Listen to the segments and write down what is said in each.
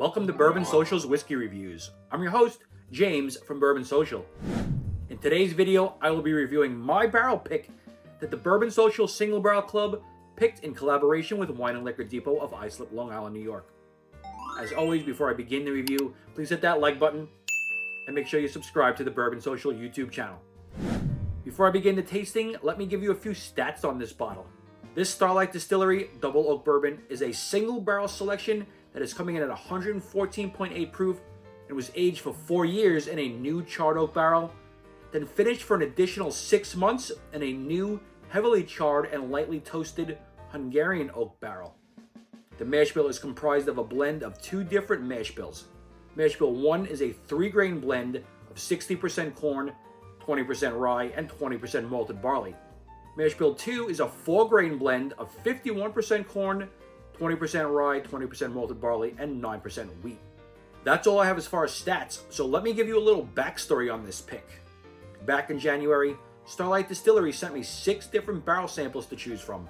Welcome to Bourbon Social's Whiskey Reviews. I'm your host, James from Bourbon Social. In today's video, I will be reviewing my barrel pick that the Bourbon Social Single Barrel Club picked in collaboration with Wine and Liquor Depot of Islip, Long Island, New York. As always, before I begin the review, please hit that like button and make sure you subscribe to the Bourbon Social YouTube channel. Before I begin the tasting, let me give you a few stats on this bottle. This Starlight Distillery Double Oak Bourbon is a single barrel selection that is coming in at 114.8 proof and was aged for 4 years in a new charred oak barrel, then finished for an additional 6 months in a new heavily charred and lightly toasted Hungarian oak barrel. The mash bill is comprised of a blend of 2 different mash bills. Mash bill 1 is a 3-grain blend of 60% corn, 20% rye, and 20% malted barley. Mash bill 2 is a 4-grain blend of 51% corn, 20% rye, 20% malted barley, and 9% wheat. That's all I have as far as stats, so let me give you a little backstory on this pick. Back in January, Starlight Distillery sent me 6 different barrel samples to choose from.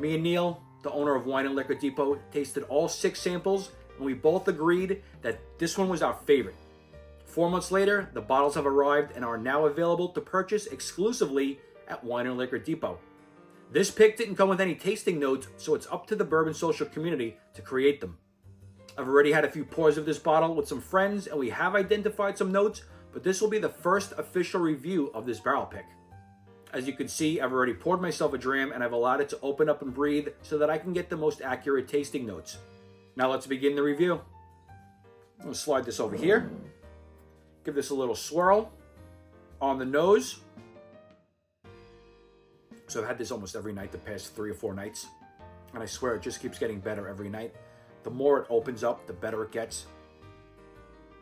Me and Neil, the owner of Wine and Liquor Depot, tasted all 6 samples, and we both agreed that this one was our favorite. 4 months later, the bottles have arrived and are now available to purchase exclusively at Wine and Liquor Depot. This pick didn't come with any tasting notes, so it's up to the Bourbon Social community to create them. I've already had a few pours of this bottle with some friends, and we have identified some notes, but this will be the first official review of this barrel pick. As you can see, I've already poured myself a dram, and I've allowed it to open up and breathe so that I can get the most accurate tasting notes. Now let's begin the review. I'm going to slide this over here. Give this a little swirl on the nose. So I've had this almost every night the past 3 or 4 nights. And I swear it just keeps getting better every night. The more it opens up, the better it gets.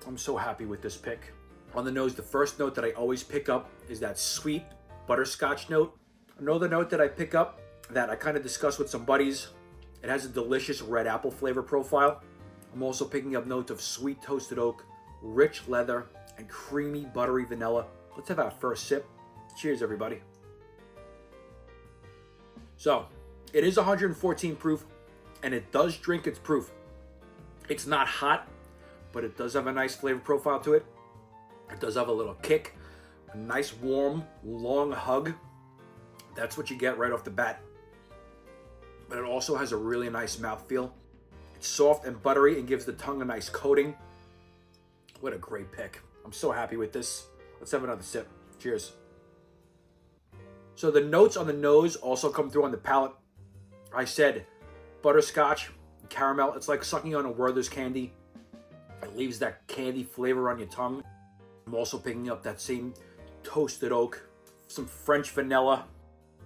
I'm so happy with this pick. On the nose, the first note that I always pick up is that sweet butterscotch note. Another note that I pick up that I kind of discussed with some buddies, it has a delicious red apple flavor profile. I'm also picking up notes of sweet toasted oak, rich leather, and creamy buttery vanilla. Let's have our first sip. Cheers, everybody. So, it is 114 proof, and it does drink its proof. It's not hot, but it does have a nice flavor profile to it. It does have a little kick, a nice warm, long hug. That's what you get right off the bat. But it also has a really nice mouthfeel. It's soft and buttery and gives the tongue a nice coating. What a great pick. I'm so happy with this. Let's have another sip. Cheers. So the notes on the nose also come through on the palate. I said butterscotch, caramel. It's like sucking on a Werther's candy. It leaves that candy flavor on your tongue. I'm also picking up that same toasted oak, some French vanilla.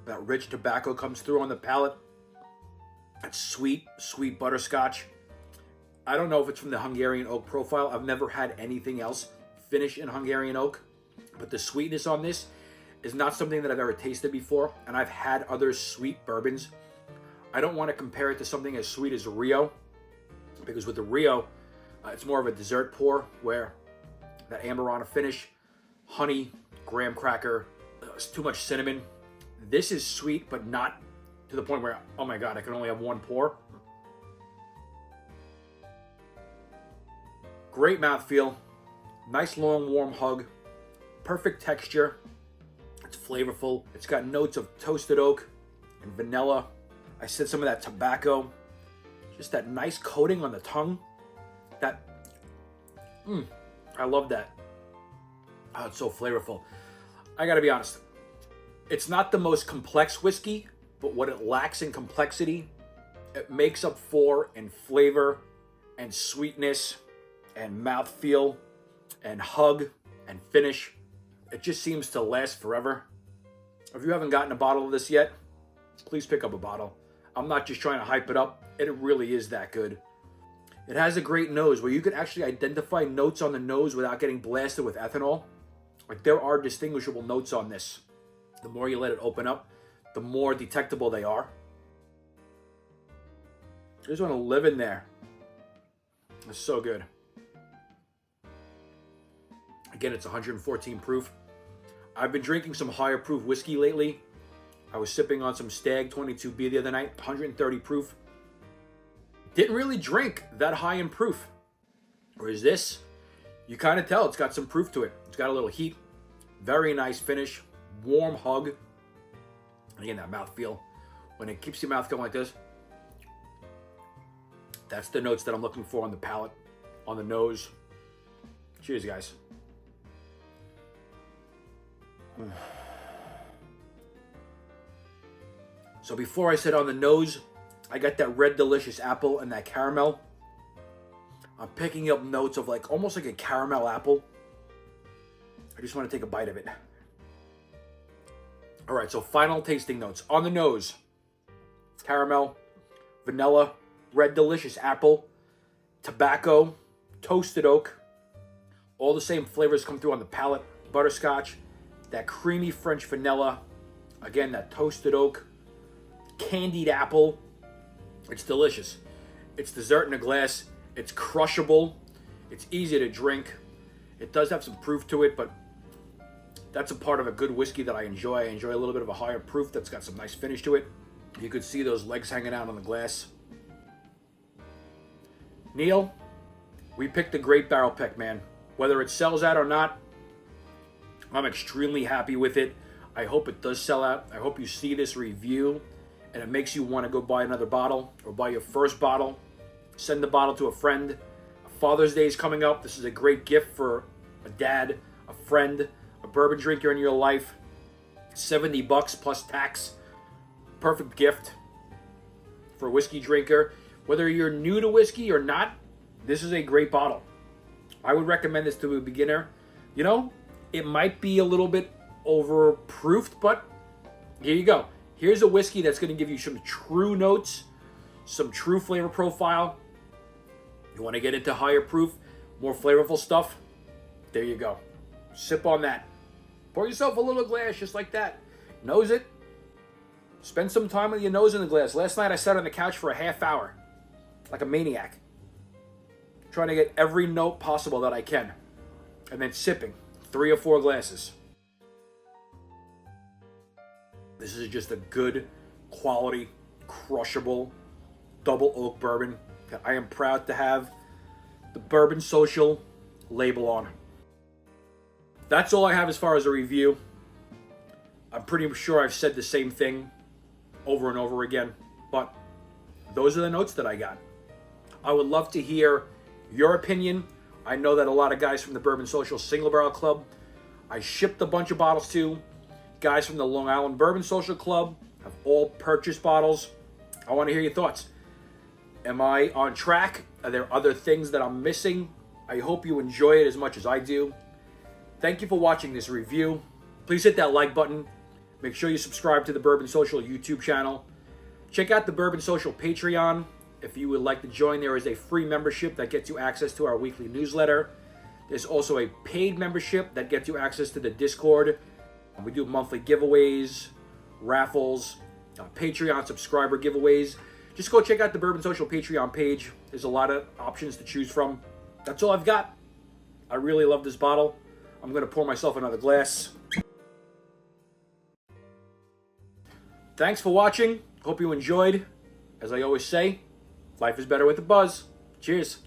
That rich tobacco comes through on the palate. That sweet, sweet butterscotch. I don't know if it's from the Hungarian oak profile. I've never had anything else finish in Hungarian oak. But the sweetness on this is not something that I've ever tasted before, and I've had other sweet bourbons. I don't want to compare it to something as sweet as Rio, because with the Rio, it's more of a dessert pour where that Amarana finish, honey, graham cracker, it's too much cinnamon. This is sweet, but not to the point where, oh my God, I can only have one pour. Great mouthfeel, nice long warm hug, perfect texture. It's flavorful. It's got notes of toasted oak and vanilla. I said some of that tobacco. Just that nice coating on the tongue. I love that. Oh, it's so flavorful. I gotta be honest. It's not the most complex whiskey, but what it lacks in complexity, it makes up for in flavor and sweetness and mouthfeel and hug and finish. It just seems to last forever. If you haven't gotten a bottle of this yet, please pick up a bottle. I'm not just trying to hype it up. It really is that good. It has a great nose where you can actually identify notes on the nose without getting blasted with ethanol. Like, there are distinguishable notes on this. The more you let it open up, the more detectable they are. You just want to live in there. It's so good. Again, it's 114 proof. I've been drinking some higher proof whiskey lately. I was sipping on some Stag 22B the other night, 130 proof. Didn't really drink that high in proof. Whereas this, you kind of tell it's got some proof to it. It's got a little heat. Very nice finish. Warm hug. Again, that mouthfeel. When it keeps your mouth going like this, that's the notes that I'm looking for on the palate, on the nose. Cheers, guys. So before I said on the nose, I got that red delicious apple and that caramel. I'm picking up notes of like almost like a caramel apple. I just want to take a bite of it. All right, so final tasting notes. On the nose, caramel, vanilla, red delicious apple, tobacco, toasted oak. All the same flavors come through on the palate. Butterscotch, that creamy French vanilla. Again, that toasted oak, candied apple. It's delicious. It's dessert in a glass. It's crushable. It's easy to drink. It does have some proof to it, but that's a part of a good whiskey that I enjoy. I enjoy a little bit of a higher proof that's got some nice finish to it. You could see those legs hanging out on the glass. Neil, we picked a great barrel pick, man. Whether it sells out or not, I'm extremely happy with it. I hope it does sell out. I hope you see this review and it makes you want to go buy another bottle or buy your first bottle. Send the bottle to a friend. Father's Day is coming up. This is a great gift for a dad, a friend, a bourbon drinker in your life. $70 plus tax. Perfect gift for a whiskey drinker. Whether you're new to whiskey or not, this is a great bottle. I would recommend this to a beginner. You know, it might be a little bit overproofed, but here you go. Here's a whiskey that's going to give you some true notes, some true flavor profile. You want to get into higher proof, more flavorful stuff? There you go. Sip on that. Pour yourself a little glass just like that. Nose it. Spend some time with your nose in the glass. Last night I sat on the couch for a half hour, like a maniac, trying to get every note possible that I can, and then sipping 3 or 4 glasses. This is just a good quality, crushable, double oak bourbon that I am proud to have the Bourbon Social label on. That's all I have as far as a review. I'm pretty sure I've said the same thing over and over again, but those are the notes that I got. I would love to hear your opinion. I know that a lot of guys from the Bourbon Social Single Barrel Club, I shipped a bunch of bottles to. Guys from the Long Island Bourbon Social Club have all purchased bottles. I want to hear your thoughts. Am I on track? Are there other things that I'm missing? I hope you enjoy it as much as I do. Thank you for watching this review. Please hit that like button. Make sure you subscribe to the Bourbon Social YouTube channel. Check out the Bourbon Social Patreon. If you would like to join, there is a free membership that gets you access to our weekly newsletter. There's also a paid membership that gets you access to the Discord. We do monthly giveaways, raffles, Patreon subscriber giveaways. Just go check out the Bourbon Social Patreon page. There's a lot of options to choose from. That's all I've got. I really love this bottle. I'm going to pour myself another glass. Thanks for watching. Hope you enjoyed. As I always say, life is better with a buzz. Cheers.